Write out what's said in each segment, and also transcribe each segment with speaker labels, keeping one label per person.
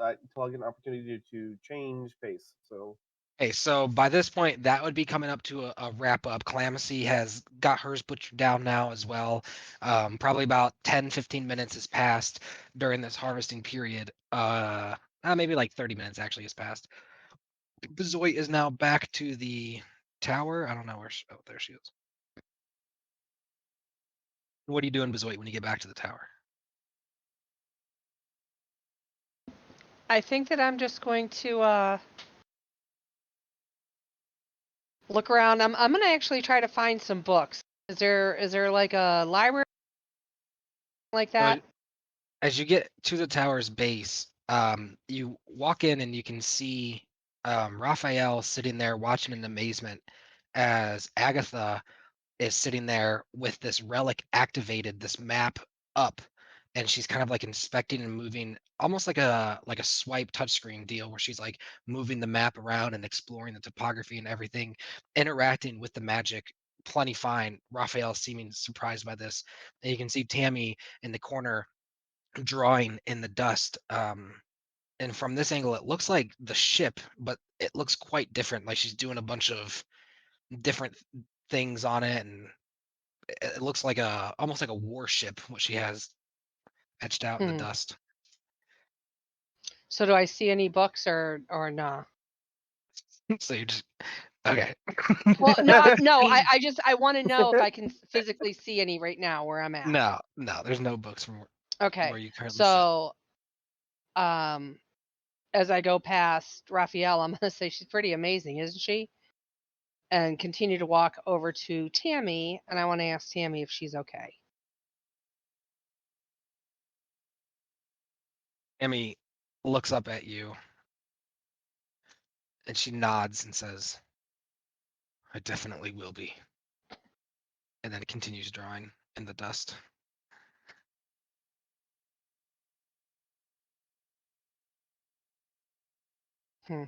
Speaker 1: until I get an opportunity to change pace. So
Speaker 2: Okay, so by this point, that would be coming up to a wrap up. Calamacy has got hers butchered down now as well. Probably about 10, 15 minutes has passed during this harvesting period. Maybe like 30 minutes actually has passed. Bezoit is now back to the tower. I don't know where oh, there she is. What are you doing, Bezoit, when you get back to the tower?
Speaker 3: I think that I'm just going to look around. I'm gonna actually try to find some books. Is there like a library like
Speaker 2: So
Speaker 3: that?
Speaker 2: as you get to the tower's base, you walk in and you can see Raphael sitting there watching in amazement as Agatha is sitting there with this relic activated, this map up, and she's kind of like inspecting and moving, almost like a swipe touchscreen deal where she's like moving the map around and exploring the topography and everything, interacting with the magic. Plenty fine. Raphael seeming surprised by this, and you can see Tammy in the corner drawing in the dust. And from this angle, it looks like the ship, but it looks quite different. Like she's doing a bunch of different things on it, and it looks like a almost like a warship, what she has etched out in the
Speaker 3: Hmm.
Speaker 2: dust.
Speaker 3: So do I see any books or no?
Speaker 2: So you just okay.
Speaker 3: Well, no, no. I want to know if I can physically see any right now where I'm at.
Speaker 2: No, no, there's no books from where
Speaker 3: Okay.
Speaker 2: you currently sit.
Speaker 3: So um, as I go past Raphael, I'm gonna say she's pretty amazing, isn't she? And continue to walk over to Tammy, and I want to ask Tammy if she's okay.
Speaker 2: Emmy looks up at you and she nods and says, "I definitely will be," and then continues drawing in the dust.
Speaker 3: Hmm.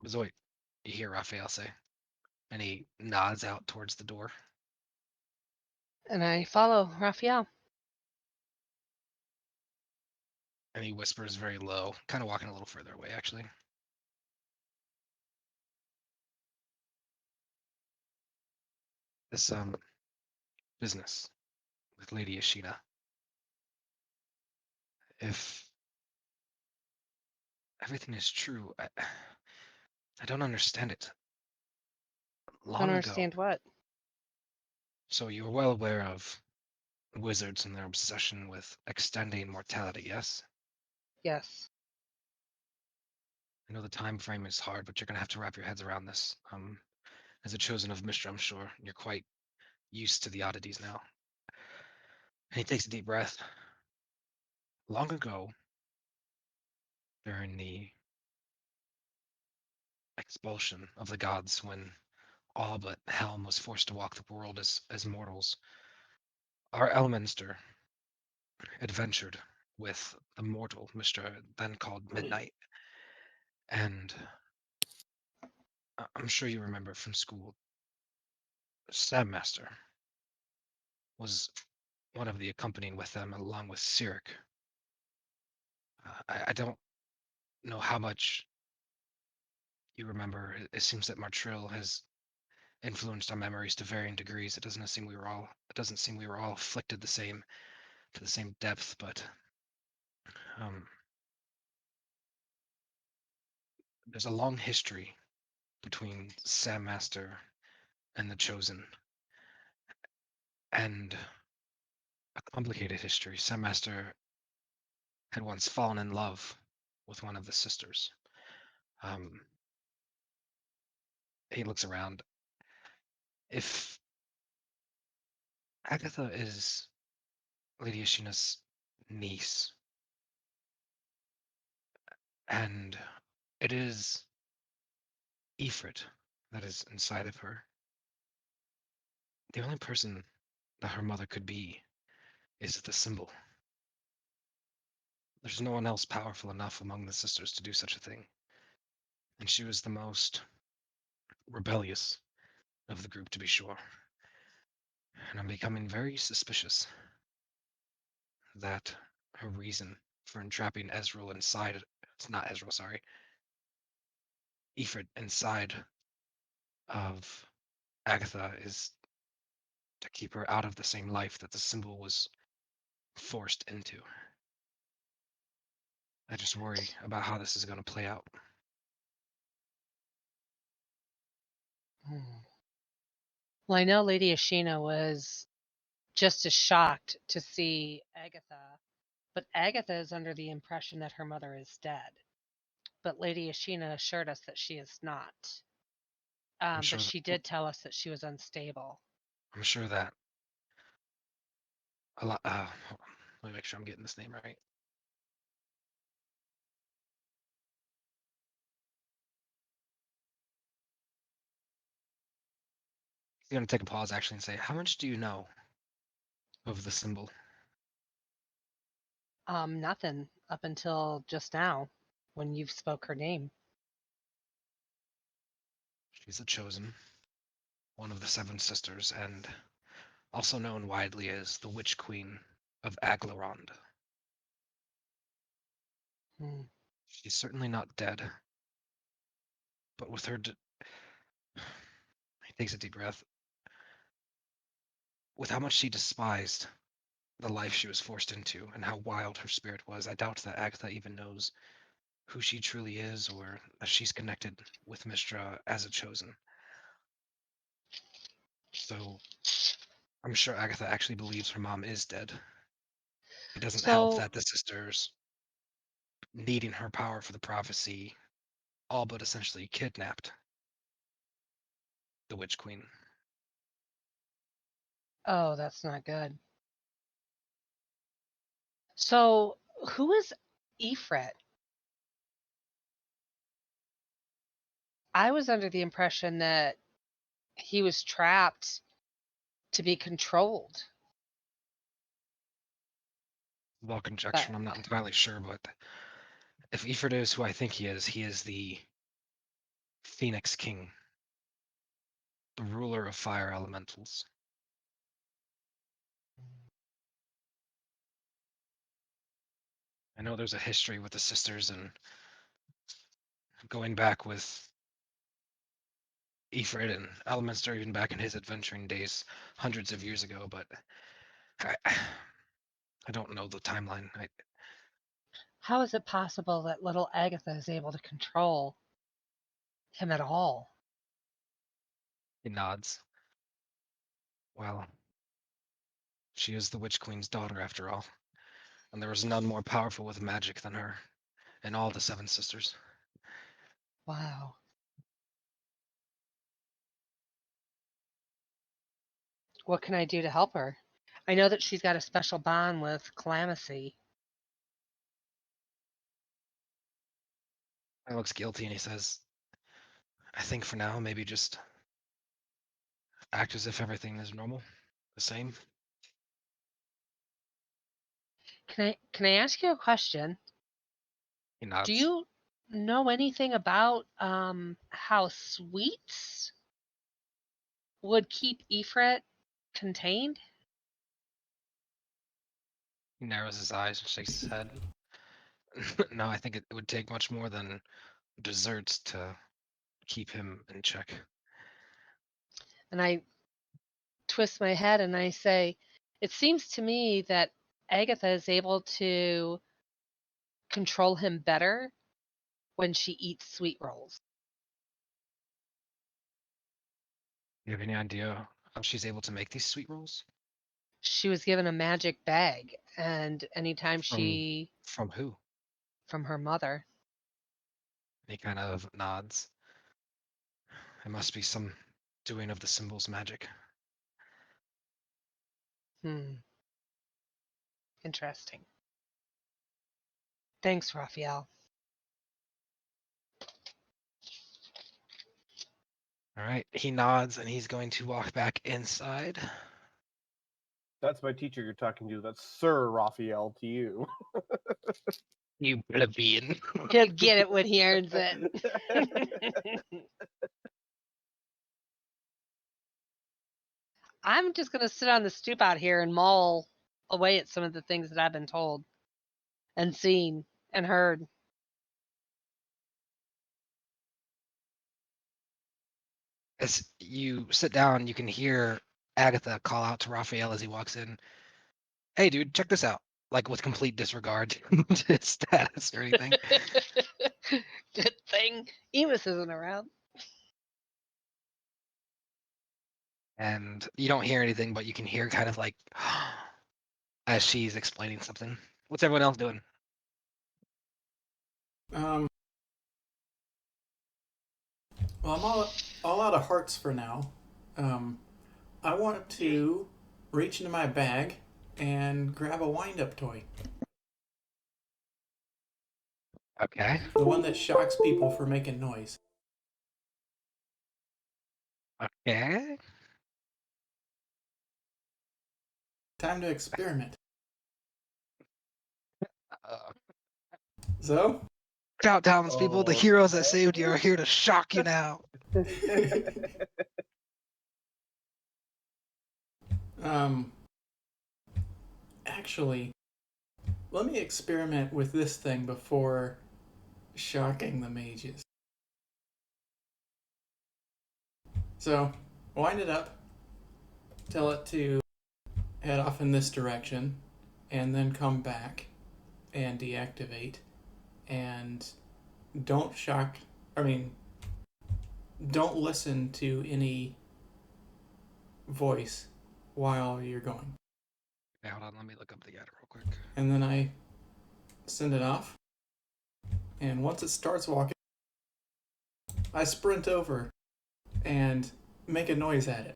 Speaker 2: Zoe, you hear Raphael say, and he nods out towards the door.
Speaker 3: And I follow Raphael.
Speaker 2: And he whispers very low, kind of walking a little further away, actually. This business with Lady Ashina. If everything is true, I don't understand it.
Speaker 3: Don't
Speaker 2: Long ago,
Speaker 3: understand what.
Speaker 2: so you're well aware of wizards and their obsession with extending mortality, yes?
Speaker 3: Yes.
Speaker 2: I know the time frame is hard, but you're gonna have to wrap your heads around this. As a chosen of Mishra, I'm sure you're quite used to the oddities now. And he takes a deep breath. Long ago, during the expulsion of the gods, when all but Helm was forced to walk the world as mortals, our Elminster adventured with the mortal Mr. then called Midnight. And I'm sure you remember from school, Sam Master was one of the accompanying with them, along with Cyric. I don't know how much you remember. It seems that Martrill has influenced our memories to varying degrees. It doesn't seem we were all afflicted the same to the same depth, but um, there's a long history between Sam Master and the Chosen, and a complicated history. Sam Master had once fallen in love with one of the sisters. Um, he looks around. If Agatha is Lady Ashina's niece, and it is Ifrit that is inside of her, the only person that her mother could be is the symbol. There's no one else powerful enough among the sisters to do such a thing. And she was the most rebellious of the group, to be sure. And I'm becoming very suspicious that her reason for entrapping Ezreal inside It's not Ezreal, sorry. Ifrit inside of Agatha is to keep her out of the same life that the symbol was forced into. I just worry about how this is going to play out.
Speaker 3: Well, I know Lady Ashina was just as shocked to see Agatha, but Agatha is under the impression that her mother is dead. But Lady Ashina assured us that she is not.
Speaker 2: sure
Speaker 3: But
Speaker 2: that-
Speaker 3: she did tell us that she was unstable.
Speaker 2: I'm sure that a lot. Hold on. Let me make sure I'm getting this name right. I'm going to take a pause actually and say, how much do you know of the symbol?
Speaker 3: Nothing up until just now when you spoke her name.
Speaker 2: She's a chosen, one of the seven sisters, and also known widely as the Witch Queen of Aglarond.
Speaker 3: Hmm.
Speaker 2: She's certainly not dead, but with her, he takes a deep breath. With how much she despised the life she was forced into and how wild her spirit was, I doubt that Agatha even knows who she truly is or that she's connected with Mistra as a chosen. So I'm sure Agatha actually believes her mom is dead. It doesn't help
Speaker 3: So,
Speaker 2: that the sisters, needing her power for the prophecy, all but essentially kidnapped the Witch Queen.
Speaker 3: oh, that's not good. So, who is Ifrit? I was under the impression that he was trapped to be controlled.
Speaker 2: Well, conjecture,
Speaker 3: But
Speaker 2: I'm not entirely sure, but if Ifrit is who I think he is the Phoenix King, the ruler of fire elementals. I know there's a history with the sisters and going back with Ifrit and Elminster even back in his adventuring days hundreds of years ago, but I don't know the timeline.
Speaker 3: how is it possible that little Agatha is able to control him at all?
Speaker 2: He nods. Well, she is the Witch Queen's daughter after all, and there is none more powerful with magic than her and all the seven sisters.
Speaker 3: Wow. What can I do to help her? I know that she's got a special bond with Calamasy.
Speaker 2: He looks guilty and he says, I think for now, maybe just act as if everything is normal, the same.
Speaker 3: Can I ask you a question?
Speaker 2: He
Speaker 3: Do
Speaker 2: nods.
Speaker 3: you know anything about how sweets would keep Ifrit contained?
Speaker 2: He narrows his eyes and shakes his head. No, I think it would take much more than desserts to keep him in check.
Speaker 3: And I twist my head and I say, it seems to me that Agatha is able to control him better when she eats sweet rolls.
Speaker 2: You have any idea how she's able to make these sweet rolls?
Speaker 3: She was given a magic bag, and anytime
Speaker 2: From
Speaker 3: she,
Speaker 2: from who?
Speaker 3: from her mother,
Speaker 2: He kind of nods. It must be some doing of the symbol's magic.
Speaker 3: Interesting. Thanks, Raphael.
Speaker 2: All right. He nods and he's going to walk back inside.
Speaker 1: That's my teacher you're talking to. That's Sir Raphael to you.
Speaker 2: You plebeian.
Speaker 3: He'll get it when he earns it. I'm just going to sit on the stoop out here and mull away at some of the things that I've been told and seen and heard.
Speaker 2: As you sit down, you can hear Agatha call out to Raphael as he walks in. Hey, dude, check this out. Like with complete disregard to his status or anything.
Speaker 3: Good thing Emus isn't around.
Speaker 2: And you don't hear anything, but you can hear kind of like as she's explaining something. What's everyone else doing?
Speaker 4: Well, I'm all out of hearts for now. I want to reach into my bag and grab a wind-up toy.
Speaker 2: Okay.
Speaker 4: The one that shocks people for making noise.
Speaker 2: Okay.
Speaker 4: Time to experiment.
Speaker 2: Uh,
Speaker 4: So,
Speaker 2: Out, townspeople. The heroes that saved you are here to shock you now.
Speaker 4: actually, let me experiment with this thing before shocking the mages. So, wind it up, tell it to head off in this direction, and then come back and deactivate. And don't shock, don't listen to any voice while you're going.
Speaker 2: Okay, hold on, let me look up the ad real quick.
Speaker 4: And then I send it off. And once it starts walking, I sprint over and make a noise at it.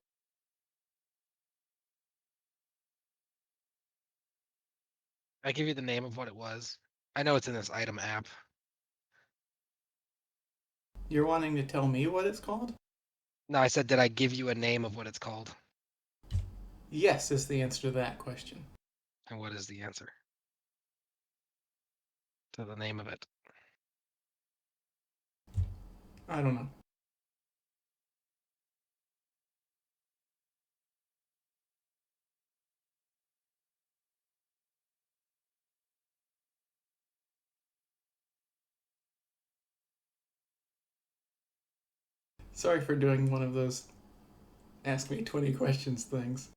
Speaker 2: I give you the name of what it was. I know it's in this item app.
Speaker 4: You're wanting to tell me what it's called?
Speaker 2: No, I said, did I give you a name of what it's called?
Speaker 4: Yes, is the answer to that question.
Speaker 2: And what is the answer to the name of it?
Speaker 4: I don't know. Sorry for doing one of those ask me 20 questions things.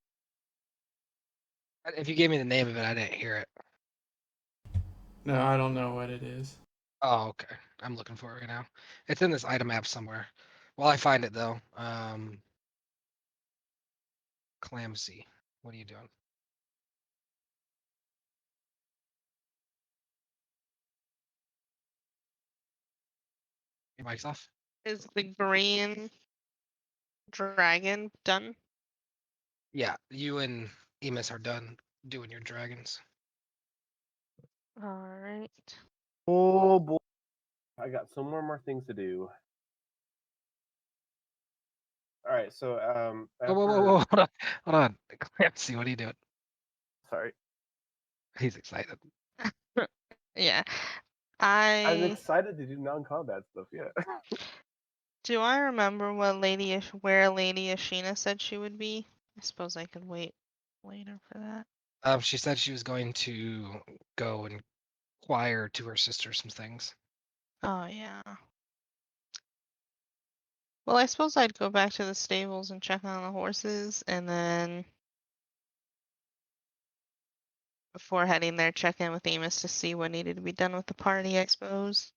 Speaker 2: If you gave me the name of it, I didn't hear it.
Speaker 4: No, I don't know what it is.
Speaker 2: Oh, okay. I'm looking for it right now. It's in this item app somewhere. While I find it though, Clamsy, what are you doing? Your mic's off?
Speaker 5: Is the green dragon done?
Speaker 2: Yeah, you and Emus are done doing your dragons.
Speaker 5: All right.
Speaker 1: Oh boy, I got so more things to do. All right, so
Speaker 2: Whoa, hold on. Clancy, what are you doing?
Speaker 1: Sorry,
Speaker 2: He's excited.
Speaker 5: Yeah.
Speaker 1: I'm
Speaker 5: I
Speaker 1: excited to do non-combat stuff. Yeah.
Speaker 5: do I remember what where Lady Ashina said she would be? I suppose I could wait later for that.
Speaker 2: She said she was going to go and inquire to her sister some things.
Speaker 5: Oh yeah. Well, I suppose I'd go back to the stables and check on the horses, and then before heading there, check in with Amos to see what needed to be done with the party, I suppose.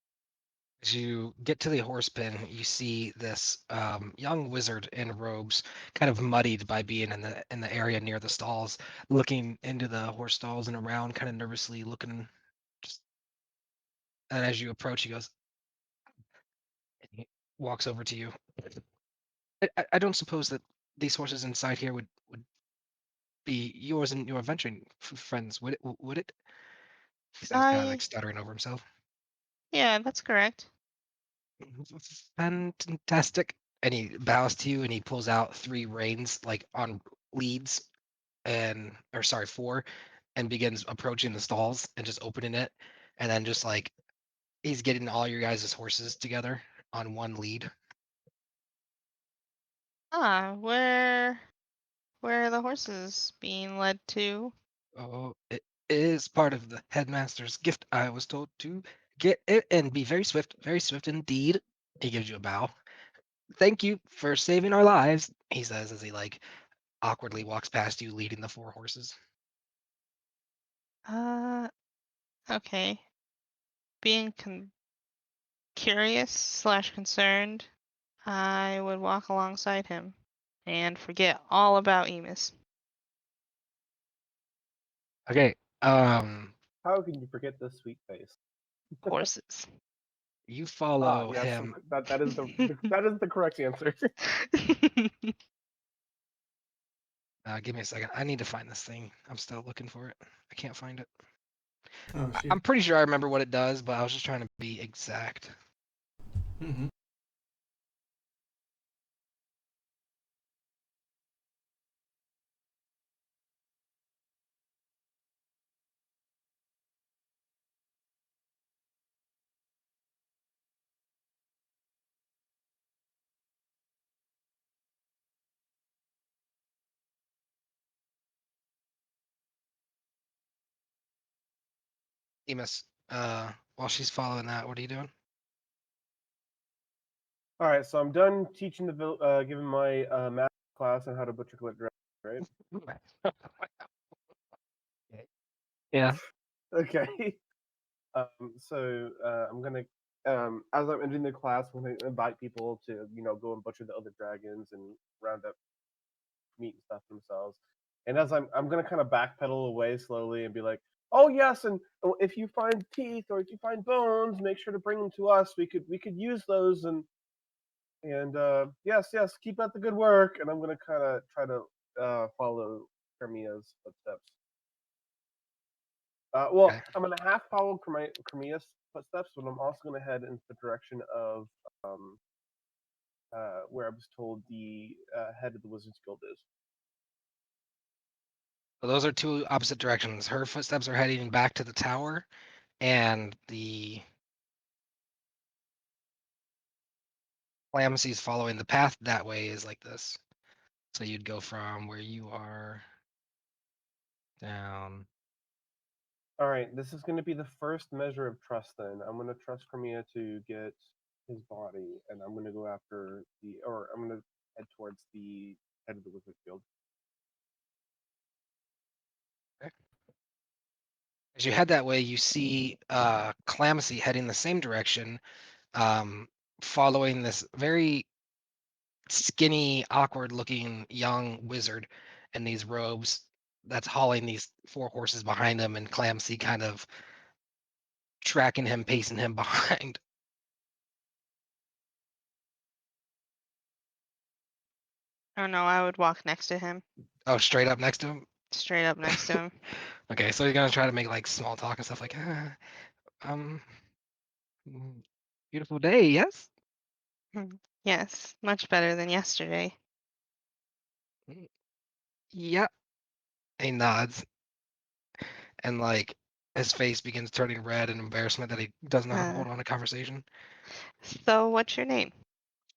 Speaker 2: As you get to the horse pen, you see this young wizard in robes, kind of muddied by being in the area near the stalls, looking into the horse stalls and around, kind of nervously looking. Just, and as you approach, he goes, and he walks over to you. I don't suppose that these horses inside here would be yours and your adventuring friends, would it? Would it? He says, kind of like stuttering over himself.
Speaker 5: Yeah, that's correct.
Speaker 2: Fantastic. And he bows to you and he pulls out 3 reins like on leads or sorry, 4, and begins approaching the stalls and just opening it. And then just like he's getting all your guys' horses together on one lead.
Speaker 5: Where are the horses being led to?
Speaker 2: Oh, it is part of the headmaster's gift. I was told to get it and be very swift indeed. He gives you a bow. Thank you for saving our lives, he says as he like awkwardly walks past you, leading the 4 horses.
Speaker 5: Okay. Being curious / concerned, I would walk alongside him and forget all about Emus.
Speaker 2: Okay.
Speaker 1: How can you forget this sweet face?
Speaker 5: Horses.
Speaker 2: You follow
Speaker 1: Yes,
Speaker 2: him.
Speaker 1: that is that is the correct answer.
Speaker 2: Give me a second. I need to find this thing. I'm still looking for it. I can't find it.
Speaker 4: Oh shoot.
Speaker 2: I'm pretty sure I remember what it does, but I was just trying to be exact.
Speaker 4: Mm-hmm.
Speaker 2: Emus, while she's following that, what are you doing?
Speaker 1: All right, so I'm done teaching giving my math class on how to butcher collect dragons, right?
Speaker 2: Yeah.
Speaker 1: Okay. So I'm gonna, as I'm entering the class, I'm gonna invite people to, go and butcher the other dragons and round up meat and stuff for themselves. And as I'm gonna kind of backpedal away slowly and be like, "Oh yes, and if you find teeth or if you find bones, make sure to bring them to us. We could use those and yes, keep up the good work." And I'm gonna kind of try to follow Hermia's footsteps.
Speaker 2: Okay.
Speaker 1: I'm gonna half follow Cremia's footsteps, but I'm also gonna head in the direction of um, where I was told the head of the Wizards Guild is.
Speaker 2: So those are 2 opposite directions. Her footsteps are heading back to the tower, and the Clamcy's following the path that way is like this. So you'd go from where you are down.
Speaker 1: All right, this is going to be the first measure of trust. Then I'm going to trust Cremia to get his body, and I'm going to go after I'm going to head towards the head of the Wizard Guild.
Speaker 2: As you head that way, you see Clamcy heading the same direction, following this very skinny, awkward-looking young wizard in these robes that's hauling these 4 horses behind him, and Clamcy kind of tracking him, pacing him behind.
Speaker 5: Oh no, I would walk next to him.
Speaker 2: Oh, straight up next to him?
Speaker 5: Straight up next to him.
Speaker 2: Okay, so you're gonna try to make like small talk and stuff like, beautiful day, yes?
Speaker 5: Yes, much better than yesterday.
Speaker 2: Yeah. He nods, and like his face begins turning red in embarrassment that he doesn't know how to hold on a conversation.
Speaker 5: So what's your name?